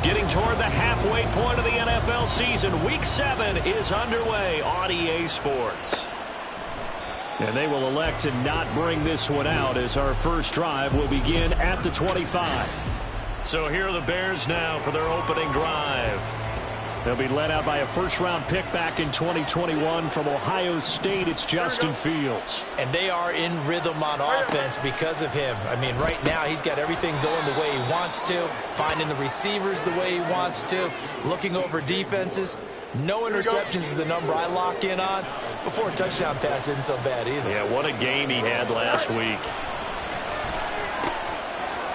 Getting toward the halfway point of the NFL season. Week 7 is underway on EA Sports. And they will elect to not bring this one out as our first drive will begin at the 25. So here are the Bears now for their opening drive. They'll be led out by a first-round pick back in 2021 from Ohio State. It's Justin Fields. And they are in rhythm on offense because of him. I mean, right now he's got everything going the way he wants to, finding the receivers the way he wants to, looking over defenses. No interceptions is the number I lock in on. Before a touchdown pass isn't so bad either. Yeah, what a game he had last week.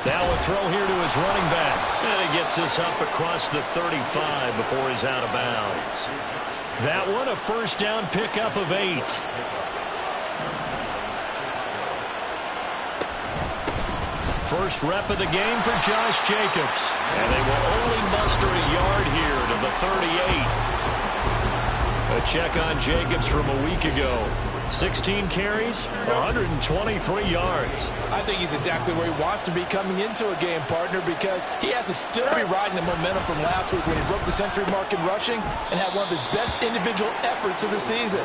Now a throw here to his running back. And he gets this up across the 35 before he's out of bounds. That one a first down pickup of 8. First rep of the game for Josh Jacobs. And they will only muster a yard here to the 38. A check on Jacobs from a week ago. 16 carries, 123 yards. I think he's exactly where he wants to be coming into a game, partner, because he has to still be riding the momentum from last week when he broke the century mark in rushing and had one of his best individual efforts of the season.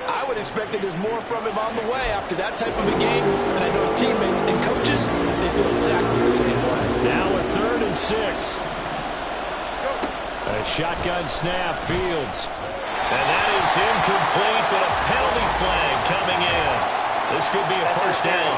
I would expect that there's more from him on the way after that type of a game, and I know his teammates and coaches, they feel exactly the same way. Now a 3rd and 6. A shotgun snap, Fields. And that is incomplete, but a penalty flag coming in. This could be a first down.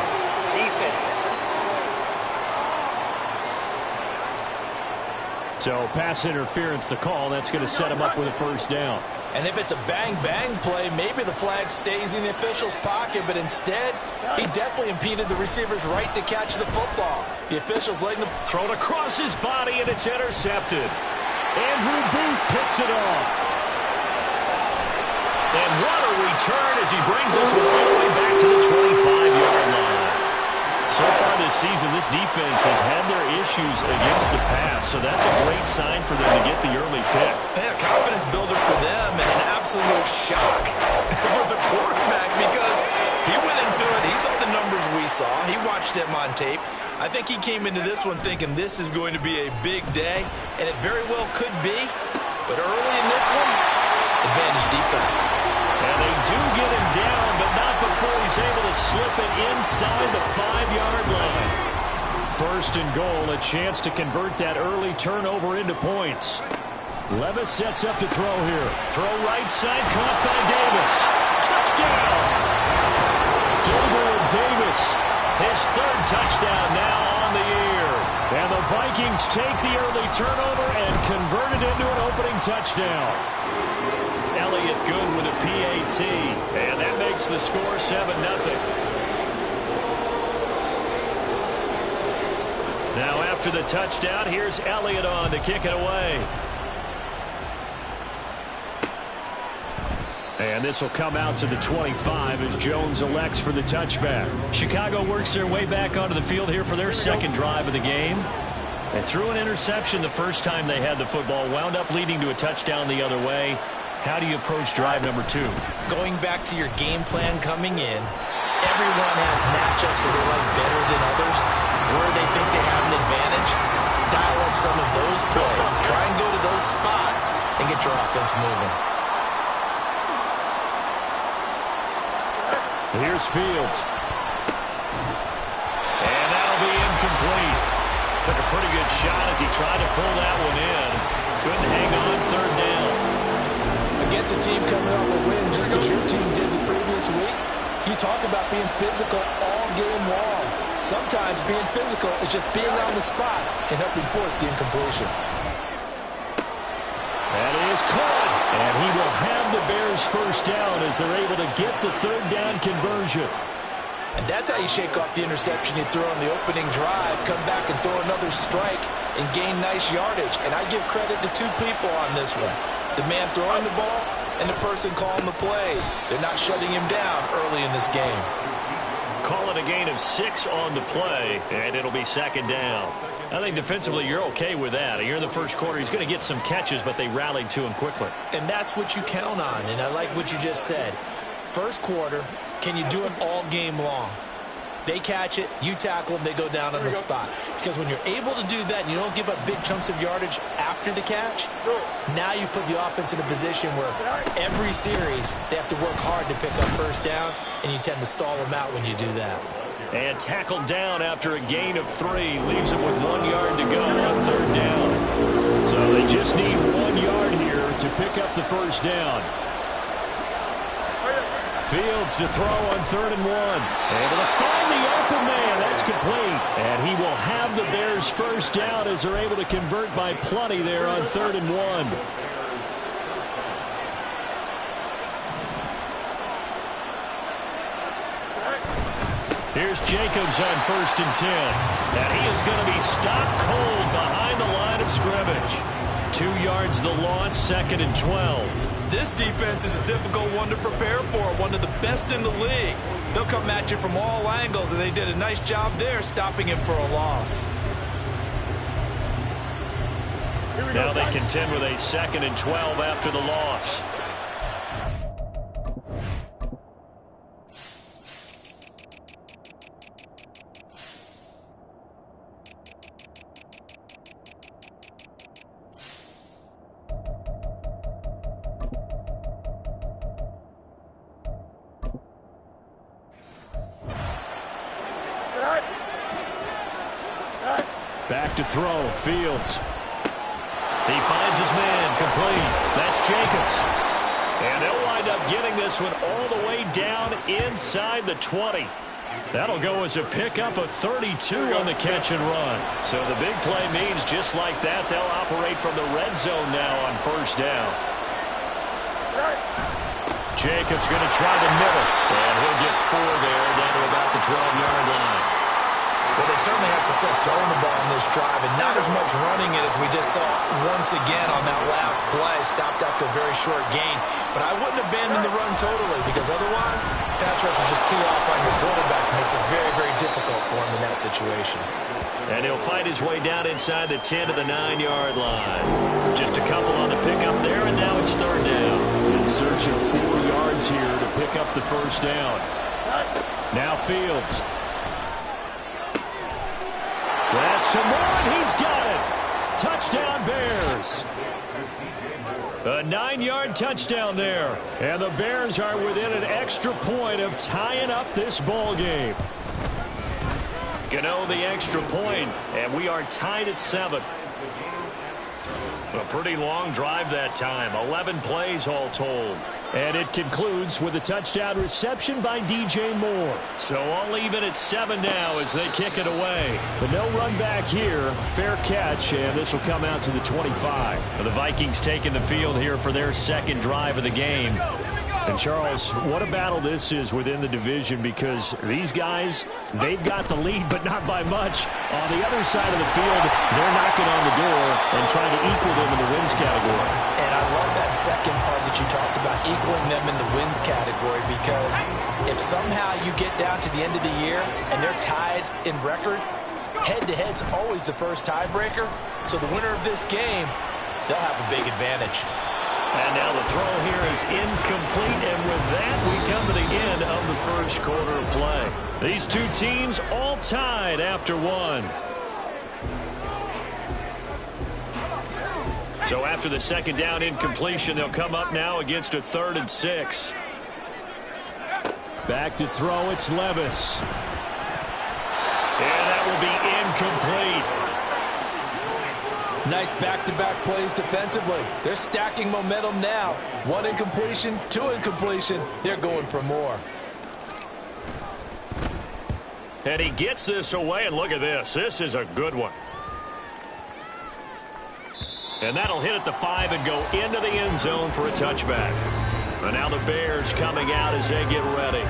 So pass interference the call. That's going to set him up with a first down. And if it's a bang-bang play, maybe the flag stays in the official's pocket, but instead, he definitely impeded the receiver's right to catch the football. The official's letting him throw it across his body, and it's intercepted. Andrew Booth picks it off. And what a return as he brings us all the way back to the 25-yard line. So far this season, this defense has had their issues against the pass, so that's a great sign for them to get the early pick. Yeah, confidence builder for them and an absolute shock for the quarterback because he went into it. He saw the numbers we saw. He watched them on tape. I think he came into this one thinking this is going to be a big day, and it very well could be. But early in this one, advantage defense. And they do get him down, but not before he's able to slip it inside the 5-yard line. First and goal, a chance to convert that early turnover into points. Levis sets up to throw here. Throw right side, caught by Davis. Touchdown! Gabriel Davis, his 3rd touchdown now on the year. And the Vikings take the early turnover and convert it into an opening touchdown. Elliott good with a PAT, and that makes the score 7-0. Now after the touchdown, here's Elliott on to kick it away. And this will come out to the 25 as Jones elects for the touchback. Chicago works their way back onto the field here for their second drive of the game. They threw an interception the first time they had the football, wound up leading to a touchdown the other way. How do you approach drive number 2? Going back to your game plan coming in, everyone has matchups that they like better than others, where they think they have an advantage. Dial up some of those plays. Try and go to those spots and get your offense moving. Here's Fields. And that'll be incomplete. Took a pretty good shot as he tried to pull that one in. Couldn't hang on 3rd down. Against a team coming off a win just as your team did the previous week, you talk about being physical all game long. Sometimes being physical is just being on the spot and helping force the incompletion. That is caught, and he will have the Bears first down as they're able to get the 3rd down conversion. And that's how you shake off the interception you throw on the opening drive, come back and throw another strike and gain nice yardage. And I give credit to 2 people on this one. The man throwing the ball and the person calling the plays. They're not shutting him down early in this game. Call it a gain of 6 on the play, and it'll be 2nd down. I think defensively you're okay with that. Here in the first quarter, he's going to get some catches, but they rallied to him quickly. And that's what you count on, and I like what you just said. First quarter, can you do it all game long? They catch it, you tackle them, they go down on the spot. Because when you're able to do that and you don't give up big chunks of yardage after the catch, now you put the offense in a position where every series they have to work hard to pick up first downs, and you tend to stall them out when you do that. And tackled down after a gain of 3. Leaves them with 1 yard to go on 3rd down. So they just need 1 yard here to pick up the first down. Fields to throw on 3rd and 1. Able to find the open man. That's complete. And he will have the Bears first down as they're able to convert by plenty there on 3rd and 1. Here's Jacobs on 1st and 10. And he is going to be stopped cold behind the line of scrimmage. 2 yards the loss, 2nd and 12. This defense is a difficult one to prepare for, one of the best in the league. They'll come at you from all angles, and they did a nice job there stopping him for a loss. Now they contend with a 2nd and 12 after the loss. Back to throw, Fields. He finds his man, complete. That's Jacobs. And they'll wind up getting this one all the way down inside the 20. That'll go as a pickup of 32 on the catch and run. So the big play means just like that, they'll operate from the red zone now on 1st down. Jacobs going to try the middle, and he'll get 4 there down to about the 12-yard line. Well, they certainly had success throwing the ball in this drive, and not as much running it as we just saw once again on that last play. Stopped after a very short gain. But I wouldn't abandon the run totally, because otherwise, pass rush is just tee off on your quarterback. It makes it very, very difficult for him in that situation. And he'll fight his way down inside the 10 to the 9-yard line. Just a couple on the pickup there, and now it's 3rd down. In search of 4 yards here to pick up the first down. Now Fields. That's to Moore. He's got it. Touchdown Bears. A 9-yard touchdown there. And the Bears are within an extra point of tying up this ball game. Gano the extra point, and we are tied at 7. A pretty long drive that time. 11 plays all told. And it concludes with a touchdown reception by DJ Moore. So all even at 7 now as they kick it away. But no run back here. Fair catch, and this will come out to the 25. The Vikings taking the field here for their 2nd drive of the game. And, Charles, what a battle this is within the division, because these guys, they've got the lead, but not by much. On the other side of the field, they're knocking on the door and trying to equal them in the wins category. And I love that second part that you talked about, equaling them in the wins category, because if somehow you get down to the end of the year and they're tied in record, head-to-head's always the first tiebreaker. So the winner of this game, they'll have a big advantage. And now the throw here is incomplete, and with that, we come to the end of the first quarter of play. These two teams all tied after 1. So after the 2nd down incompletion, they'll come up now against a 3rd and 6. Back to throw, it's Levis. And that will be incomplete. Nice back-to-back plays defensively. They're stacking momentum now. 1 incompletion, 2 incompletion. They're going for more. And he gets this away, and look at this. This is a good one. And that'll hit at the 5 and go into the end zone for a touchback. And now the Bears coming out as they get ready.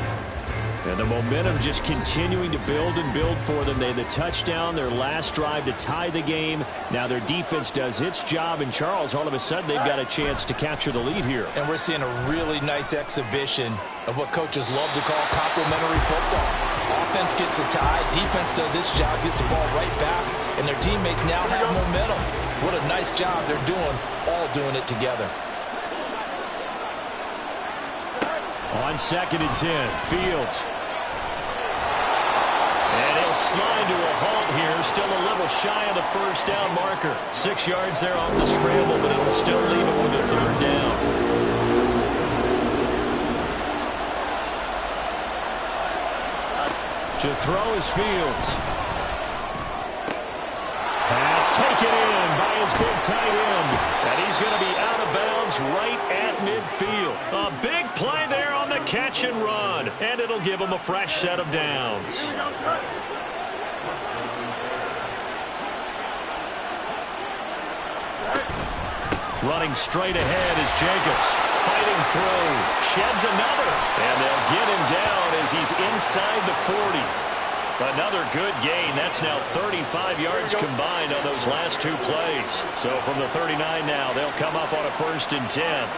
And the momentum just continuing to build and build for them. They had the touchdown, their last drive to tie the game. Now their defense does its job, and Charles, all of a sudden, they've got a chance to capture the lead here. And we're seeing a really nice exhibition of what coaches love to call complementary football. Offense gets a tie, defense does its job, gets the ball right back, and their teammates now have momentum. What a nice job they're doing, all doing it together. On 2nd and 10, Fields. they'll slide to a halt here. Still a little shy of the first down marker. 6 yards there off the scramble, but it'll still leave it with a third down. To throw is Fields. Pass taken in by his big tight end. And he's going to be out of bounds right at midfield. A big play there on the catch and run. And it'll give him a fresh set of downs. Running straight ahead is Jacobs. Fighting through. Sheds another. And they'll get him down as he's inside the 40. Another good gain. That's now 35 yards combined on those last 2 plays. So from the 39 now, they'll come up on a 1st and 10.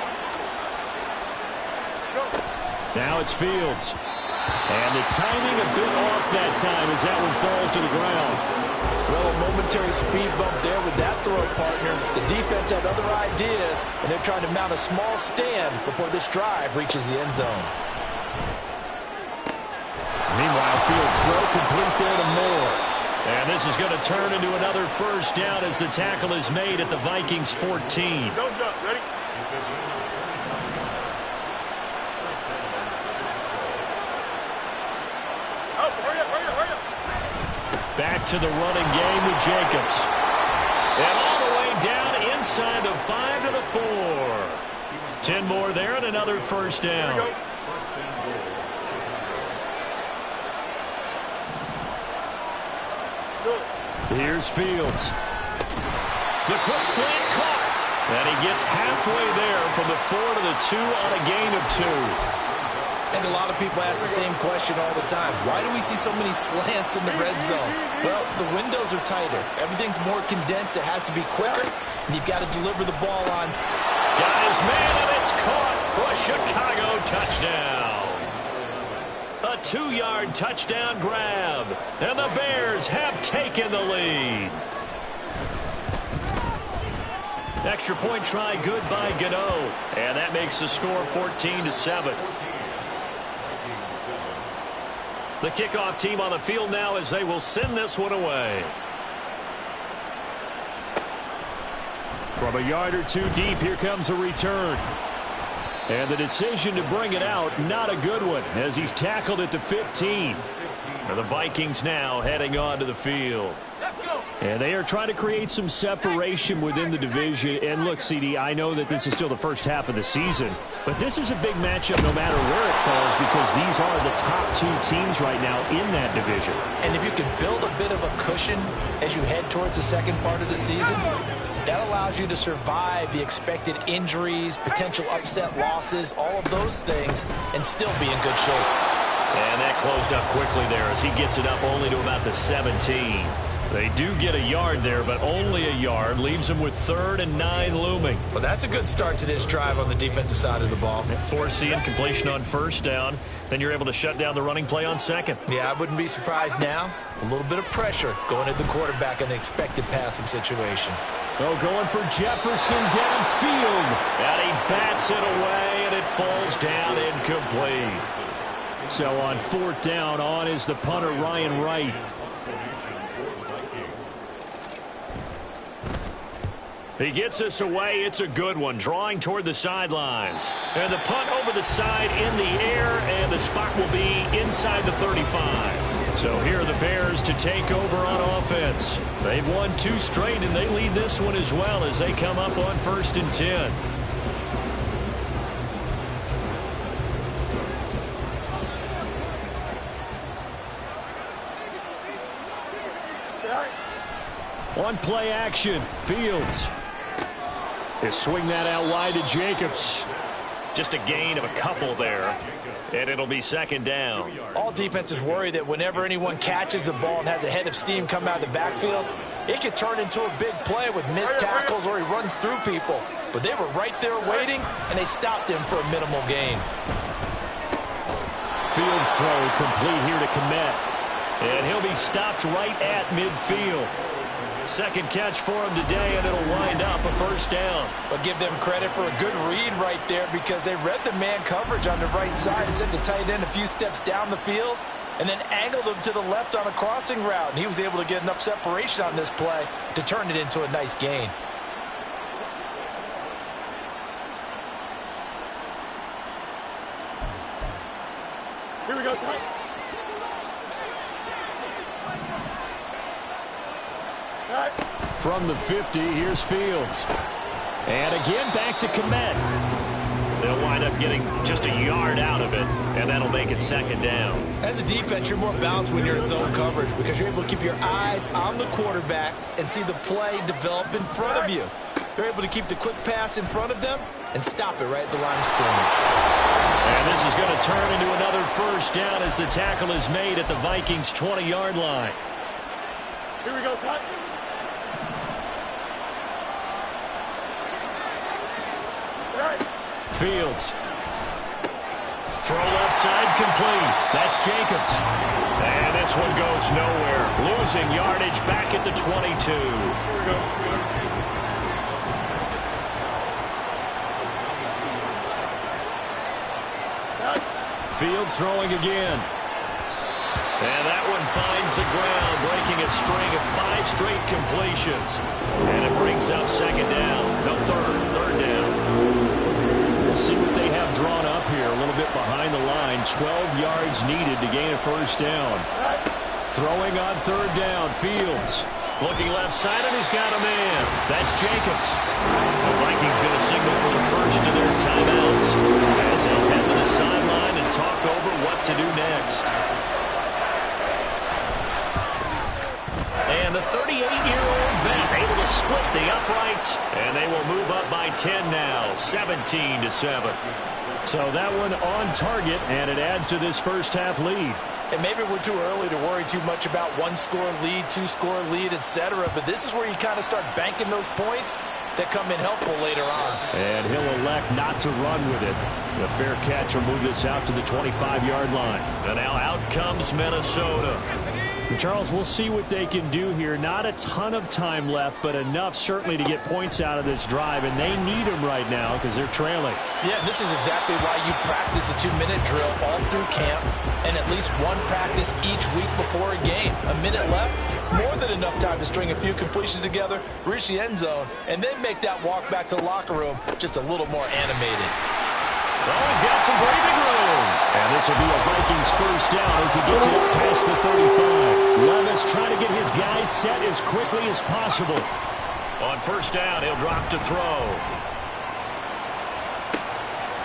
Now it's Fields. And the timing a bit off that time as that one falls to the ground. Well, a momentary speed bump there with that throw, partner. The defense had other ideas, and they're trying to mount a small stand before this drive reaches the end zone. Meanwhile, Fields throw complete there to Moore. And this is going to turn into another first down as the tackle is made at the Vikings 14. Don't jump. Ready? Oh, hurry up, hurry up, hurry up. Back to the running game with Jacobs. And all the way down inside the 5 to the 4. 10 more there and another first down. Here's Fields. The quick slant caught. And he gets halfway there from the 4 to the 2 on a gain of 2. I think a lot of people ask the same question all the time. Why do we see so many slants in the red zone? Well, the windows are tighter. Everything's more condensed. It has to be quicker, and you've got to deliver the ball on. Got his man, and it's caught for a Chicago touchdown. A 2-yard touchdown grab, and the Bears have taken the lead. Extra point try good by Gano, and that makes the score 14-7. The kickoff team on the field now as they will send this one away. From a yard or 2 deep, here comes a return. And the decision to bring it out, not a good one, as he's tackled at the 15. And the Vikings now heading onto the field. And they are trying to create some separation within the division. And look, CD, I know that this is still the first half of the season, but this is a big matchup no matter where it falls because these are the top 2 teams right now in that division. And if you can build a bit of a cushion as you head towards the second part of the season, that allows you to survive the expected injuries, potential upset losses, all of those things, and still be in good shape. And that closed up quickly there as he gets it up only to about the 17. They do get a yard there, but only a yard. Leaves them with 3rd and 9 looming. Well, that's a good start to this drive on the defensive side of the ball. Foreseeing completion on first down. Then you're able to shut down the running play on second. Yeah, I wouldn't be surprised now. A little bit of pressure going at the quarterback in the expected passing situation. Oh, going for Jefferson downfield. And he bats it away, and it falls down incomplete. So on 4th down, on is the punter, Ryan Wright. He gets us away. It's a good one, drawing toward the sidelines. And the punt over the side in the air, and the spot will be inside the 35. So here are the Bears to take over on offense. They've won 2 straight, and they lead this one as well as they come up on 1st and 10. On play action, Fields. They swing that out wide to Jacobs. Just a gain of a couple there. And it'll be 2nd down. All defenses worry that whenever anyone catches the ball and has a head of steam come out of the backfield, it could turn into a big play with missed tackles or he runs through people. But they were right there waiting, and they stopped him for a minimal gain. Fields throw complete here to Kmet. And he'll be stopped right at midfield. 2nd catch for him today, and it'll wind up a 1st down. But give them credit for a good read right there because they read the man coverage on the right side and sent the tight end a few steps down the field and then angled him to the left on a crossing route. And he was able to get enough separation on this play to turn it into a nice gain. Here we go, Scott. From the 50, here's Fields. And again, back to Kmet. They'll wind up getting just a yard out of it, and that'll make it second down. As a defense, you're more balanced when you're in zone coverage because you're able to keep your eyes on the quarterback and see the play develop in front of you. You're able to keep the quick pass in front of them and stop it right at the line of scrimmage. And this is going to turn into another first down as the tackle is made at the Vikings' 20-yard line. Here we go, Scott. Fields. Throw left side complete. That's Jacobs. And this one goes nowhere. Losing yardage back at the 22. Here we go. Fields throwing again. And that one finds the ground, breaking a string of 5 straight completions. And it brings up second down. No, third down. We'll see what they have drawn up here. A little bit behind the line. 12 yards needed to gain a first down. Throwing on third down. Fields. Looking left side, and he's got a man. That's Jacobs. The Vikings going to signal for the first of their timeouts as they'll head to the sideline and talk over what to do next. And the 38-year-old vet able to split the uprights, and they will move up by 10 now, 17-7. So that one on target, and it adds to this first-half lead. And maybe we're too early to worry too much about one-score lead, two-score lead, etc. But this is where you kind of start banking those points that come in helpful later on. And he'll elect not to run with it. The fair catch will move this out to the 25-yard line. And now out comes Minnesota. Charles, we'll see what they can do here. Not a ton of time left, but enough certainly to get points out of this drive, and they need them right now because they're trailing. Yeah, this is exactly why you practice a 2-minute drill all through camp and at least one practice each week before a game. A minute left, more than enough time to string a few completions together, reach the end zone, and then make that walk back to the locker room just a little more animated. Oh, he's got some breathing room. And this will be a Vikings first down as he gets it up past the 35. Levis trying to get his guys set as quickly as possible. On first down, he'll drop to throw.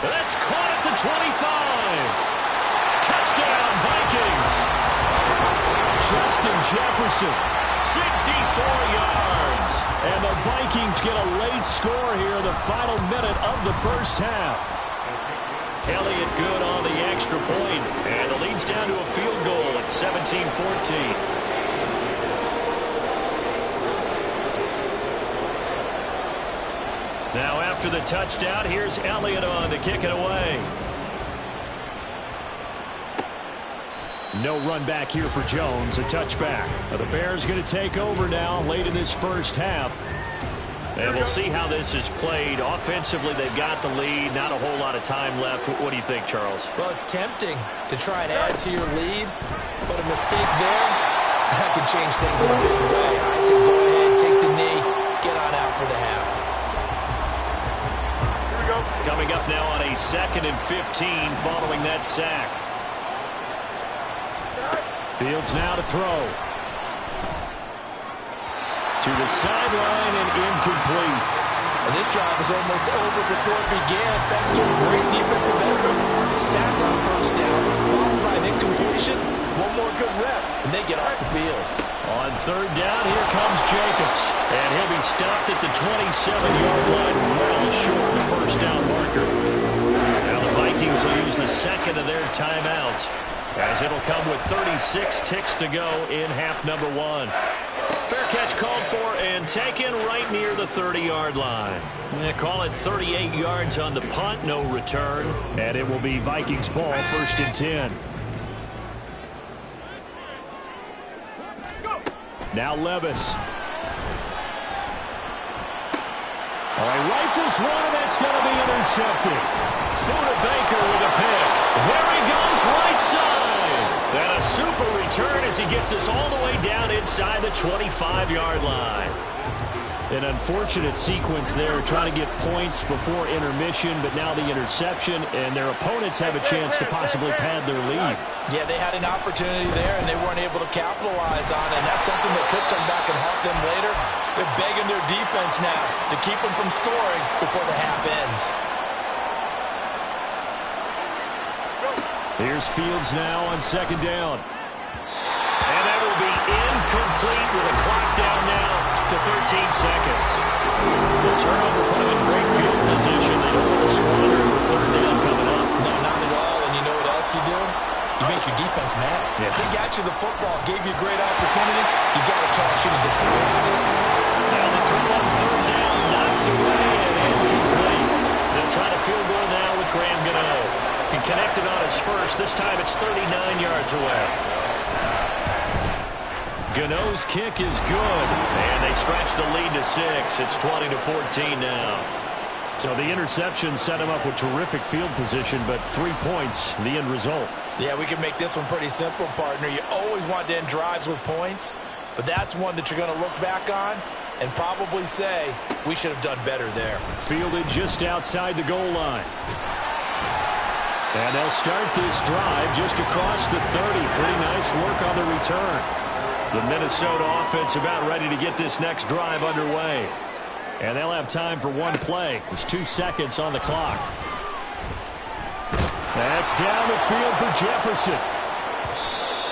That's caught at the 25. Touchdown, Vikings. Justin Jefferson, 64 yards. And the Vikings get a late score here in the final minute of the first half. Elliott good on the extra point, and the lead's down to a field goal at 17-14. Now after the touchdown, here's Elliott on to kick it away. No run back here for Jones, a touchback. The Bears going to take over now late in this first half. And we'll see how this is played. Offensively, they've got the lead. Not a whole lot of time left. What do you think, Charles? Well, it's tempting to try and add to your lead, but a mistake there, that could change things in a big way. I say go ahead, take the knee, get on out for the half. Here we go. Coming up now on a 2nd and 15 following that sack. Fields now to throw. To the sideline and incomplete. And this drive was almost over before it began thanks to a great defensive effort. Sacked on first down, followed by an incompletion. One more good rep, and they get off the field. On third down, here comes Jacobs. And he'll be stopped at the 27-yard line, well short of the first down marker. Now the Vikings will use the second of their timeouts, as it'll come with 36 ticks to go in half number 1. Fair catch called for and taken right near the 30-yard line. Call it 38 yards on the punt, no return. And it will be Vikings ball, 1st and 10. Now Levis. Oh, he rifles one, and that's going to be intercepted. Buda Baker with a pick. There he goes, right side. And a he gets us all the way down inside the 25-yard line. An unfortunate sequence there, trying to get points before intermission, but now the interception, and their opponents have a chance to possibly pad their lead. Yeah, they had an opportunity there, and they weren't able to capitalize on it, and that's something that could come back and haunt them later. They're begging their defense now to keep them from scoring before the half ends. Here's Fields now on second down. And that will be incomplete with a clock down now to 13 seconds. The turnover put them in great field position. They don't want to squander the third down coming up. No, not at all. And you know what else you do? You make your defense mad. Yeah. They got you the football, gave you a great opportunity. You got to cash in and get some points. Now the throw on third down, knocked away and incomplete. They'll try to field goal now with Graham Gano. He connected on his first. This time it's 39 yards away. Gano's kick is good, and they stretch the lead to 6. It's 20-14 now. So the interception set him up with terrific field position, but 3 points, the end result. Yeah, we can make this one pretty simple, partner. You always want to end drives with points, but that's one that you're going to look back on and probably say, we should have done better there. Fielded just outside the goal line. And they'll start this drive just across the 30. Pretty nice work on the return. The Minnesota offense about ready to get this next drive underway. And they'll have time for one play. There's 2 seconds on the clock. That's down the field for Jefferson.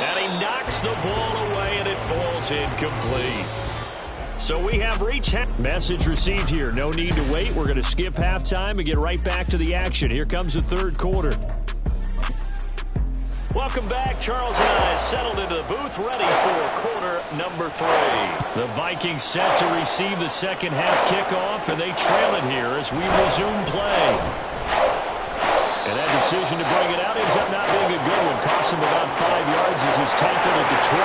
And he knocks the ball away, and it falls incomplete. So we have reached message received here. No need to wait. We're going to skip halftime and get right back to the action. Here comes the third quarter. Welcome back. Charles and I settled into the booth, ready for quarter number 3. The Vikings set to receive the second half kickoff, and they trail it here as we resume play. And that decision to bring it out ends up not being a good one. Costs him about 5 yards as he's tackled at the 20.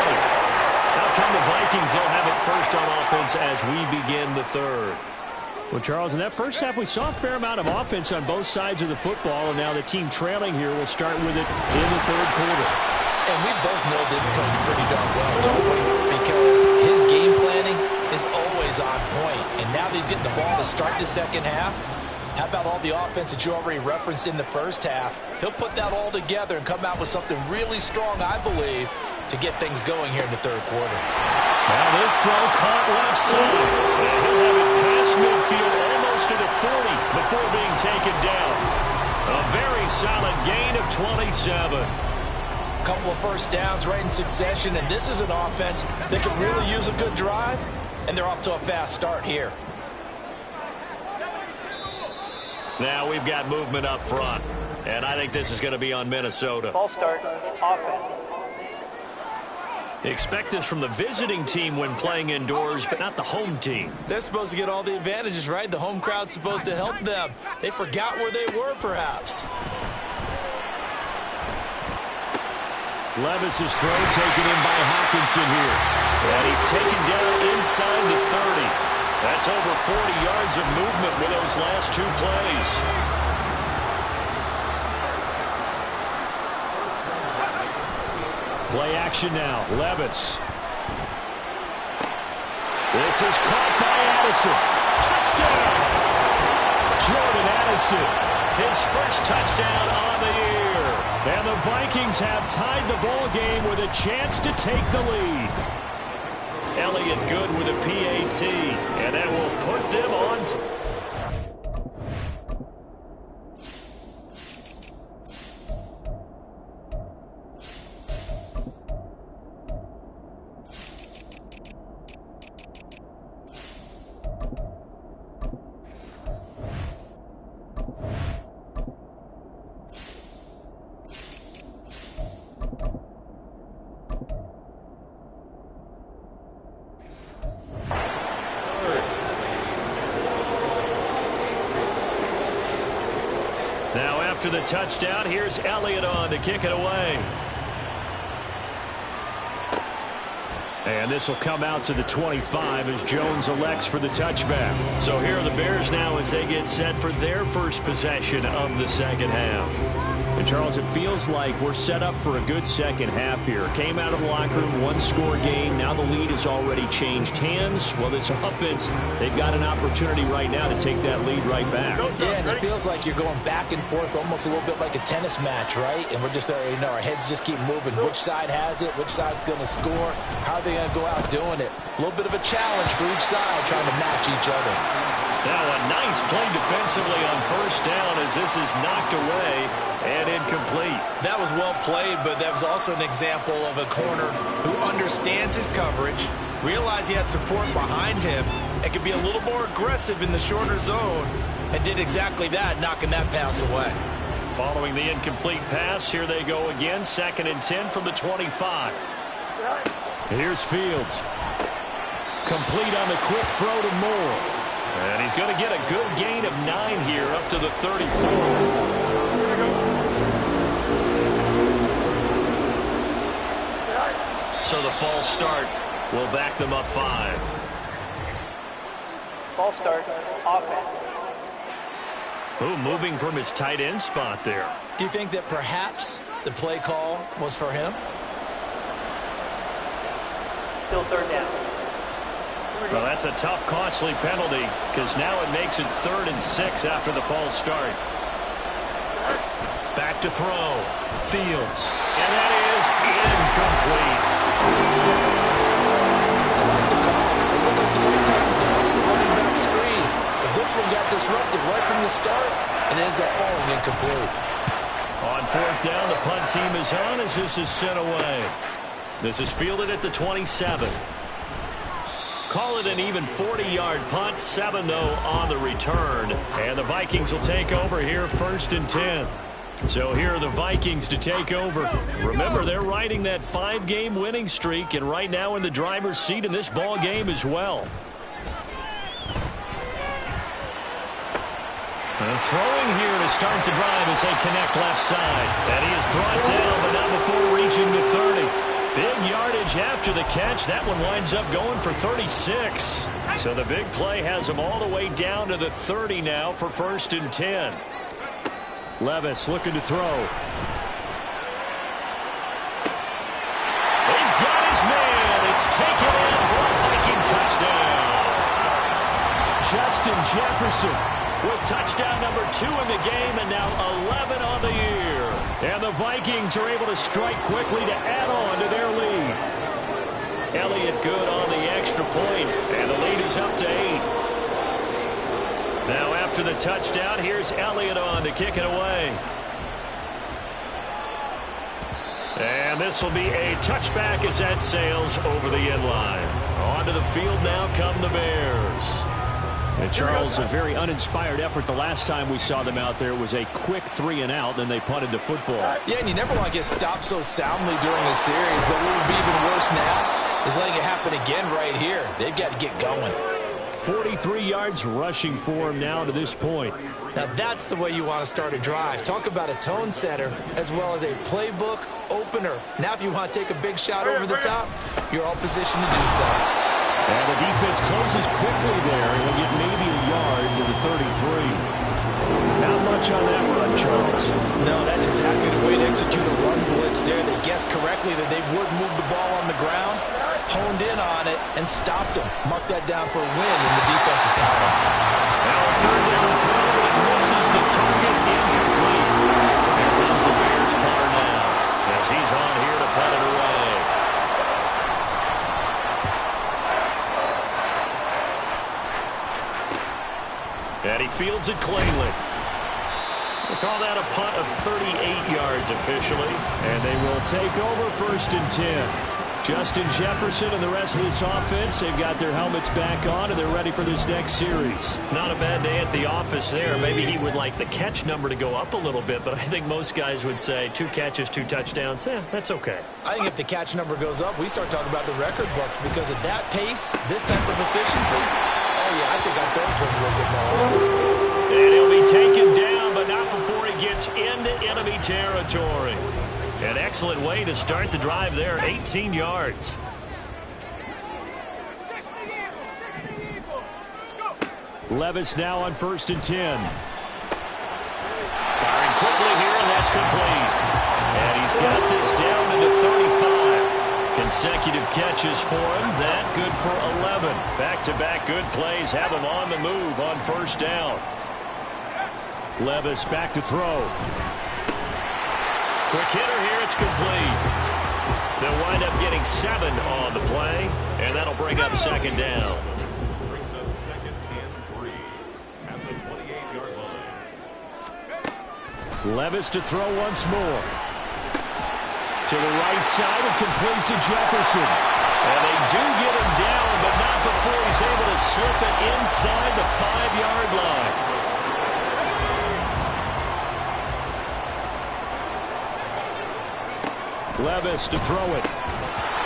How come the Vikings don't have it first on offense as we begin the third? Well, Charles, in that first half, we saw a fair amount of offense on both sides of the football, and now the team trailing here will start with it in the third quarter. And we both know this coach pretty darn well, don't we? Because his game planning is always on point. And now that he's getting the ball to start the second half, how about all the offense that you already referenced in the first half? He'll put that all together and come out with something really strong, I believe, to get things going here in the third quarter. Now this throw caught left side. And he'll have it past midfield almost to the 40 before being taken down. A very solid gain of 27. A couple of first downs right in succession, and this is an offense that can really use a good drive, and they're off to a fast start here. Now we've got movement up front, and I think this is going to be on Minnesota. Ball start, offense. Expect this from the visiting team when playing indoors, but not the home team. They're supposed to get all the advantages, right? The home crowd's supposed to help them. They forgot where they were, perhaps. Levis's throw taken in by Hockenson here. And he's taken down inside the 30. That's over 40 yards of movement with those last 2 plays. Play action now. Levis. This is caught by Addison. Touchdown! Jordan Addison, his first touchdown on the year. And the Vikings have tied the ball game with a chance to take the lead. Elliott good with a PAT, and that will put them on. Now after the touchdown, here's Elliott on to kick it away. And this will come out to the 25 as Jones elects for the touchback. So here are the Bears now as they get set for their first possession of the second half. And Charles, it feels like we're set up for a good second half here. Came out of the locker room, one-score game. Now the lead has already changed hands. Well, this offense, they've got an opportunity right now to take that lead right back. Yeah, and it feels like you're going back and forth almost a little bit like a tennis match, right? And we're just, our heads just keep moving. Which side has it? Which side's going to score? How are they going to go out doing it? A little bit of a challenge for each side trying to match each other. Now a nice play defensively on first down as this is knocked away and incomplete. That was well played, but that was also an example of a corner who understands his coverage, realized he had support behind him, and could be a little more aggressive in the shorter zone, and did exactly that, knocking that pass away. Following the incomplete pass, here they go again, 2nd and 10 from the 25. Here's Fields. Complete on the quick throw to Moore. And he's going to get a good gain of 9 here up to the 34. So the false start will back them up 5. False start, offense. Ooh, moving from his tight end spot there. Do you think that perhaps the play call was for him? Still 3rd down. Well, that's a tough, costly penalty because now it makes it 3rd and 6 after the false start. Back to throw. Fields. And that is incomplete. Running back screen. But this one got disrupted right from the start and ends up falling incomplete. On 4th down, the punt team is on as this is sent away. This is fielded at the 27. Call it an even 40-yard punt. 7, though, on the return. And the Vikings will take over here 1st and 10. So here are the Vikings to take over. Remember, they're riding that 5-game winning streak, and right now in the driver's seat in this ball game as well. And throwing here to start the drive as they connect left side. And he is brought down, but not before reaching the 30. Big yardage after the catch. That one winds up going for 36. So the big play has him all the way down to the 30 now for 1st and 10. Levis looking to throw. He's got his man. It's taken in for a Viking touchdown. Justin Jefferson with touchdown number 2 in the game and now 11 on the year. And the Vikings are able to strike quickly to add on to their lead. Elliott good on the extra point, and the lead is up to 8. Now after the touchdown, here's Elliott on to kick it away. And this will be a touchback as that sails over the end line. Onto the field now come the Bears. And Charles, a very uninspired effort the last time we saw them out there was a quick 3 and out, then they punted the football. Yeah, and you never want to get stopped so soundly during the series, but what would be even worse now is letting it happen again right here. They've got to get going. 43 yards rushing for him now to this point. Now that's the way you want to start a drive. Talk about a tone setter as well as a playbook opener. Now if you want to take a big shot over the top, you're all positioned to do so. And the defense closes quickly there. He'll get maybe a yard to the 33. Not much on that run, Charles. No, that's exactly the way to execute a run blitz there. They guessed correctly that they would move the ball on the ground, honed in on it, and stopped them. Mark that down for a win in the defense's column. Now a 3rd down throw that misses the target, incomplete. Here comes the Bears punter now as he's on here to punt it away. And he fields it cleanly. We'll call that a punt of 38 yards officially. And they will take over 1st and 10. Justin Jefferson and the rest of this offense, they've got their helmets back on and they're ready for this next series. Not a bad day at the office there. Maybe he would like the catch number to go up a little bit, but I think most guys would say 2 catches, 2 touchdowns. That's okay. I think if the catch number goes up, we start talking about the record books because at that pace, this type of efficiency, oh yeah, I think I'd throw it to him a little bit more. And he'll be taken down, but not before he gets into enemy territory. An excellent way to start the drive there, 18 yards. Levis now on 1st and 10. Firing quickly here, and that That's complete. And he's got this down to the 35. Consecutive catches for him. That good for 11. Back-to-back good plays have him on the move on first down. Levis back to throw. Quick hitter here. It's complete. They'll wind up getting 7 on the play, and that'll bring up second down. Brings up second and 3 at the 28-yard line. Levis to throw once more. To the right side and complete to Jefferson. And they do get him down, but not before he's able to slip it inside the 5-yard line. Levis to throw it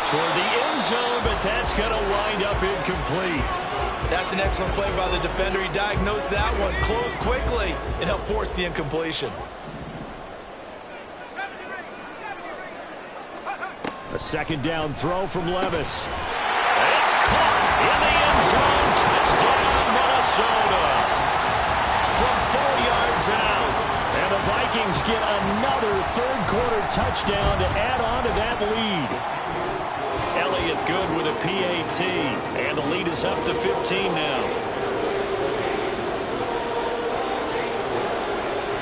toward the end zone, but that's going to wind up incomplete. That's an excellent play by the defender. He diagnosed that one, closed quickly, and helped force the incompletion. A second down throw from Levis. It's caught in the end zone. Touchdown, Minnesota. From 4 yards out. And the Vikings get another third-quarter touchdown to add on to that lead. Elliott good with a PAT. And the lead is up to 15 now.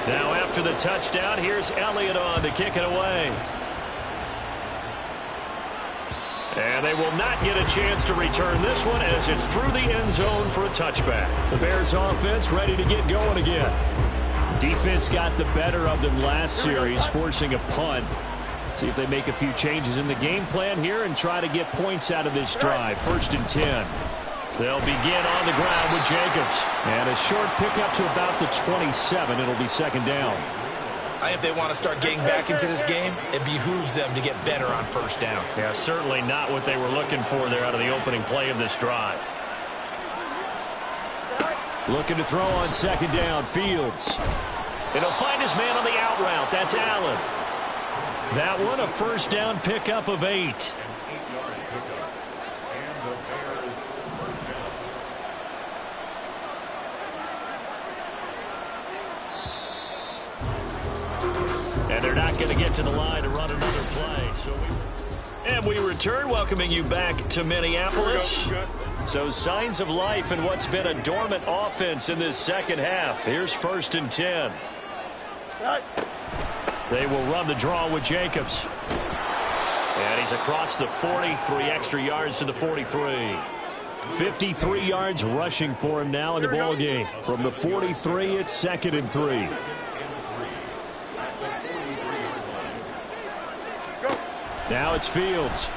Now after the touchdown, here's Elliott on to kick it away. And they will not get a chance to return this one as it's through the end zone for a touchback. The Bears offense ready to get going again. Defense got the better of them last series, forcing a punt. See if they make a few changes in the game plan here and try to get points out of this drive. 1st and 10. They'll begin on the ground with Jacobs. And a short pickup to about the 27. It'll be second down. If they want to start getting back into this game, it behooves them to get better on first down. Yeah, certainly not what they were looking for there out of the opening play of this drive. Looking to throw on second down, Fields. And he'll find his man on the out route. That's Allen. That one, a first down pickup of 8. An 8-yard pickup. And the Bears first down. And they're not going to get to the line to run another play. And we return, welcoming you back to Minneapolis. So signs of life in what's been a dormant offense in this second half. Here's 1st and 10. They will run the draw with Jacobs. And he's across the 40, 3 extra yards to the 43. 53 yards rushing for him now in the ball game. From the 43, it's 2nd and 3. Now it's Fields.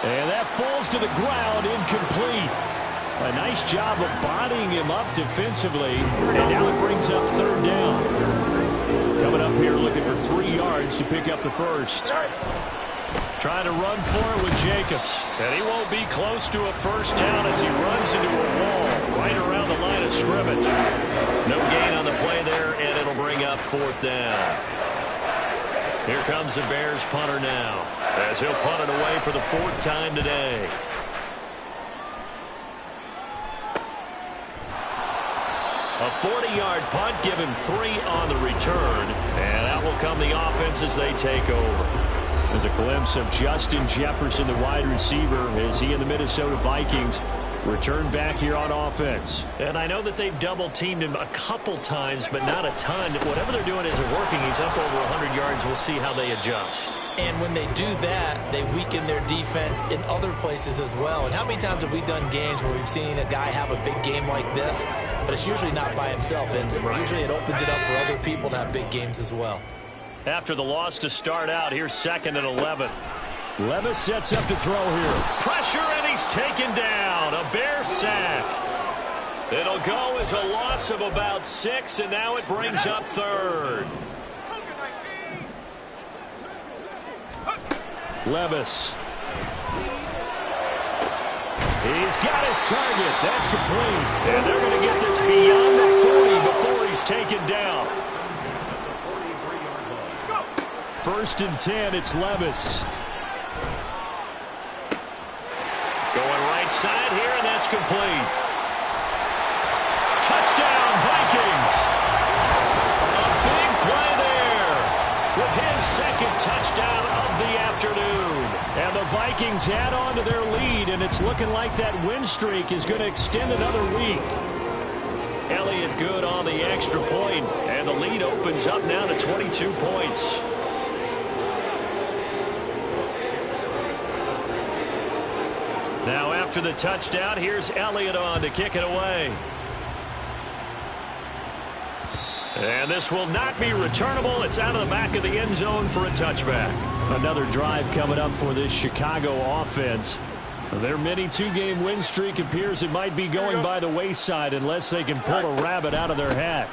And that falls to the ground, incomplete. A nice job of bodying him up defensively. And now it brings up 3rd down. Coming up here looking for 3 yards to pick up the first. Trying to run for it with Jacobs. And he won't be close to a first down as he runs into a wall right around the line of scrimmage. No gain on the play there, and it'll bring up 4th down. Here comes the Bears punter now, as he'll punt it away for the 4th time today. A 40-yard punt, give him 3 on the return, and out will come the offense as they take over. There's a glimpse of Justin Jefferson, the wide receiver, as he and the Minnesota Vikings return back here on offense. And I know that they've double-teamed him a couple times, but not a ton. Whatever they're doing isn't working. He's up over 100 yards. We'll see how they adjust. And when they do that, they weaken their defense in other places as well. And how many times have we done games where we've seen a guy have a big game like this, but it's usually not by himself, is it? Right. Usually it opens it up for other people to have big games as well. After the loss to start out, here's 2nd and 11. Levis sets up to throw here. Pressure, and he's taken down. A Bear sack. It'll go as a loss of about 6, and now it brings up 3rd. Levis. He's got his target. That's complete. And they're going to get this beyond the 40 before he's taken down. 1st and 10, it's Levis. Going right side here, and that's complete. Touchdown, Vikings. A big Vikings add on to their lead, and it's looking like that win streak is going to extend another week. Elliott good on the extra point, and the lead opens up now to 22 points. Now after the touchdown, here's Elliott on to kick it away. And this will not be returnable. It's out of the back of the end zone for a touchback. Another drive coming up for this Chicago offense. Their mini two-game win streak appears it might be going by the wayside unless they can pull a rabbit out of their hat.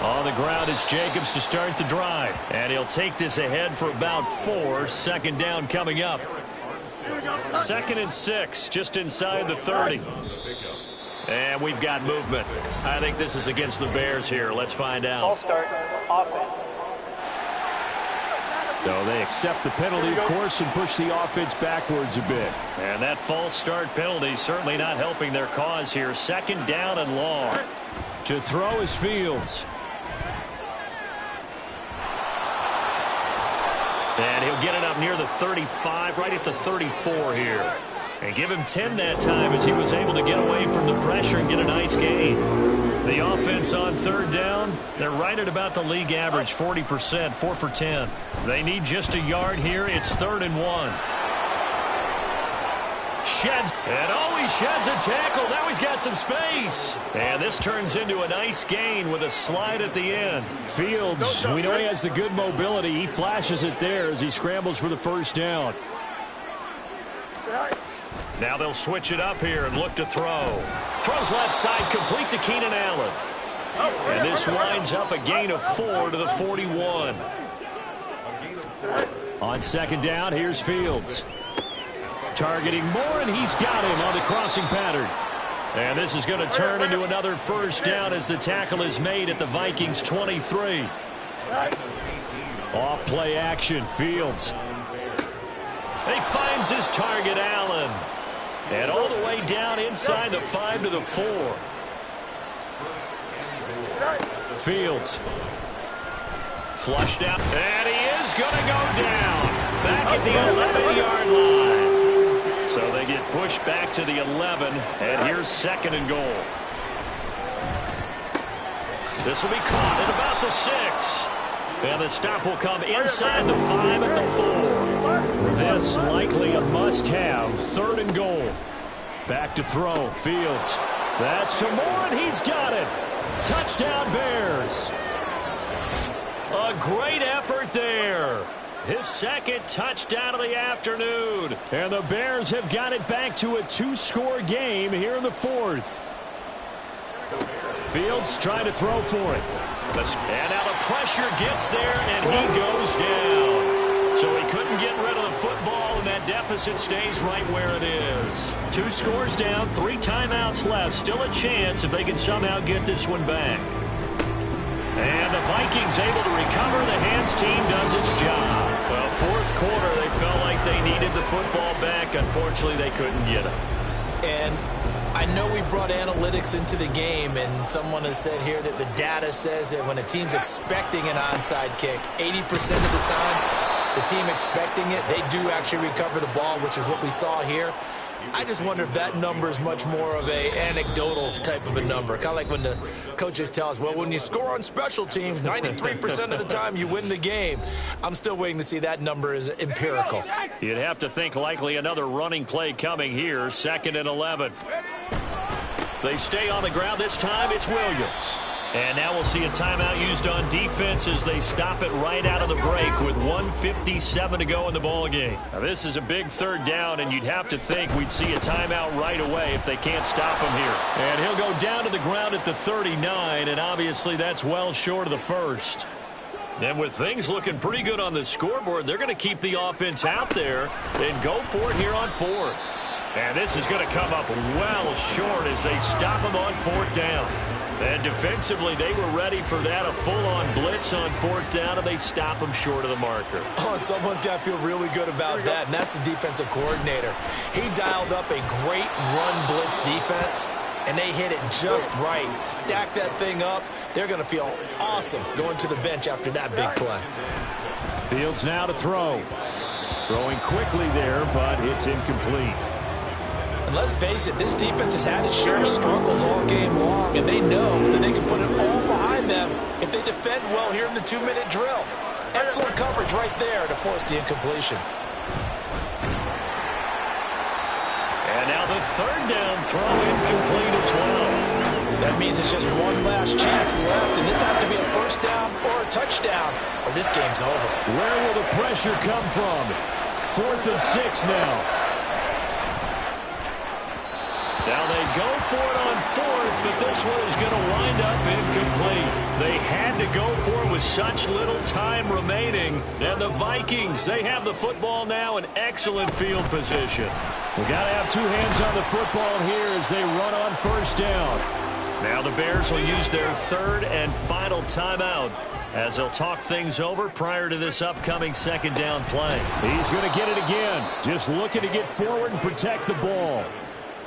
On the ground, it's Jacobs to start the drive. And he'll take this ahead for about 4. Second down coming up. 2nd and 6, just inside the 30. And we've got movement. I think this is against the Bears here. Let's find out. False start, offense. So they accept the penalty, of course, and push the offense backwards a bit. And that false start penalty certainly not helping their cause here. 2nd down and long. To throw is Fields. And he'll get it up near the 35, right at the 34 here. And give him 10 that time as he was able to get away from the pressure and get a nice gain. The offense on 3rd down, they're right at about the league average, 40%, 4 for 10. They need just a yard here. It's 3rd and 1. Sheds, and he sheds a tackle. Now he's got some space. And this turns into a nice gain with a slide at the end. Fields, we know he has the good mobility. He flashes it there as he scrambles for the 1st down. Now they'll switch it up here and look to throw. Throws left side, complete to Keenan Allen. And this winds up a gain of 4 to the 41. On 2nd down, here's Fields. Targeting Moore, and he's got him on the crossing pattern. And this is going to turn into another 1st down as the tackle is made at the Vikings 23. Off play action, Fields. He finds his target, Allen. And all the way down inside the 5 to the 4. Fields. Flushed out. And he is going to go down. Back at the 11-yard line. So they get pushed back to the 11. And here's 2nd and goal. This will be caught at about the 6. And the stop will come inside the 5 at the 4. This likely a must-have. 3rd and goal. Back to throw. Fields. That's to Moore, and he's got it. Touchdown, Bears. A great effort there. His 2nd touchdown of the afternoon. And the Bears have got it back to a 2-score game here in the 4th. Fields trying to throw for it. And now the pressure gets there, and he goes down. So he couldn't get rid of the football, and that deficit stays right where it is. 2 scores down, 3 timeouts left. Still a chance if they can somehow get this one back. And the Vikings able to recover. The hands team does its job. Well, 4th quarter, they felt like they needed the football back. Unfortunately, they couldn't get it. And I know we brought analytics into the game, and someone has said here that the data says that when a team's expecting an onside kick, 80% of the time, the team expecting it, they do actually recover the ball, which is what we saw here. I just wonder if that number is much more of a anecdotal type of a number. Kind of like when the coaches tell us, well, when you score on special teams, 93% of the time you win the game. I'm still waiting to see that number is empirical. You'd have to think likely another running play coming here. 2nd and 11. They stay on the ground. This time it's Williams. And now we'll see a timeout used on defense as they stop it right out of the break with 1:57 to go in the ballgame. Now this is a big 3rd down, and you'd have to think we'd see a timeout right away if they can't stop him here. And he'll go down to the ground at the 39, and obviously that's well short of the 1st. Then with things looking pretty good on the scoreboard, they're going to keep the offense out there and go for it here on 4th. And this is going to come up well short as they stop him on 4th down. And defensively, they were ready for that, a full-on blitz on 4th down, and they stop him short of the marker. Oh, and someone's got to feel really good about that, and that's the defensive coordinator. He dialed up a great run blitz defense, and they hit it just right. Stack that thing up. They're going to feel awesome going to the bench after that big play. Fields now to throw. Throwing quickly there, but it's incomplete. And let's face it, this defense has had its share of struggles all game long, and they know that they can put it all behind them if they defend well here in the 2-minute drill. Excellent coverage right there to force the incompletion. And now the third down throw incomplete as well. That means it's just one last chance left, and this has to be a first down or a touchdown, or this game's over. Where will the pressure come from? 4th and 6 now. Now they go for it on 4th, but this one is going to wind up incomplete. They had to go for it with such little time remaining. And the Vikings, they have the football now in excellent field position. We've got to have two hands on the football here as they run on first down. Now the Bears will use their third and final timeout as they'll talk things over prior to this upcoming second down play. He's going to get it again. Just looking to get forward and protect the ball.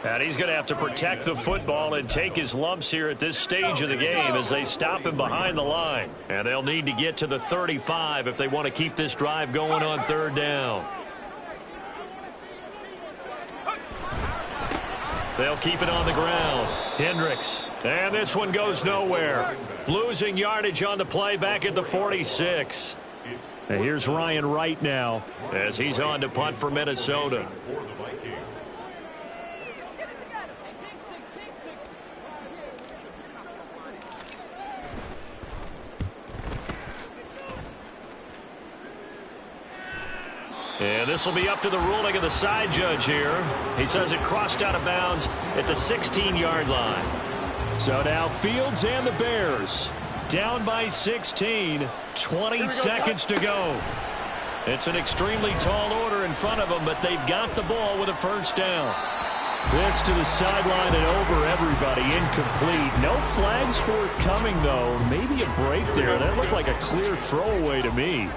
And he's going to have to protect the football and take his lumps here at this stage of the game as they stop him behind the line. And they'll need to get to the 35 if they want to keep this drive going on third down. They'll keep it on the ground. Hendricks. And this one goes nowhere. Losing yardage on the play back at the 46. And here's Ryan Wright now as he's on to punt for Minnesota. And this will be up to the ruling of the side judge here. He says it crossed out of bounds at the 16-yard line. So now Fields and the Bears down by 16, 20 seconds to go. It's an extremely tall order in front of them, but they've got the ball with a first down. This to the sideline and over everybody, incomplete. No flags forthcoming, though. Maybe a break there. That looked like a clear throwaway to me.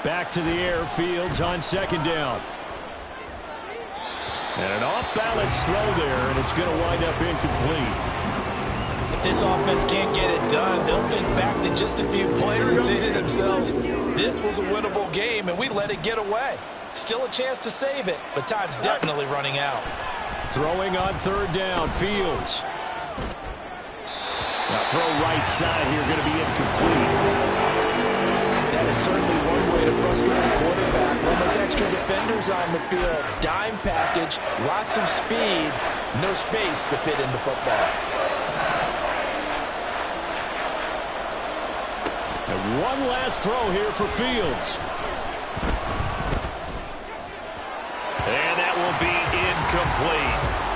Back to the air, Fields on second down. And an off-balance throw there, and it's going to wind up incomplete. If this offense can't get it done, they'll think back to just a few plays and say to themselves, this was a winnable game, and we let it get away. Still a chance to save it, but time's definitely running out. Throwing on third down, Fields. Now throw right side here, going to be incomplete. That is certainly one way to frustrate a quarterback. When there's extra defenders on the field, dime package, lots of speed, no space to fit in the football. And one last throw here for Fields. And that will be incomplete.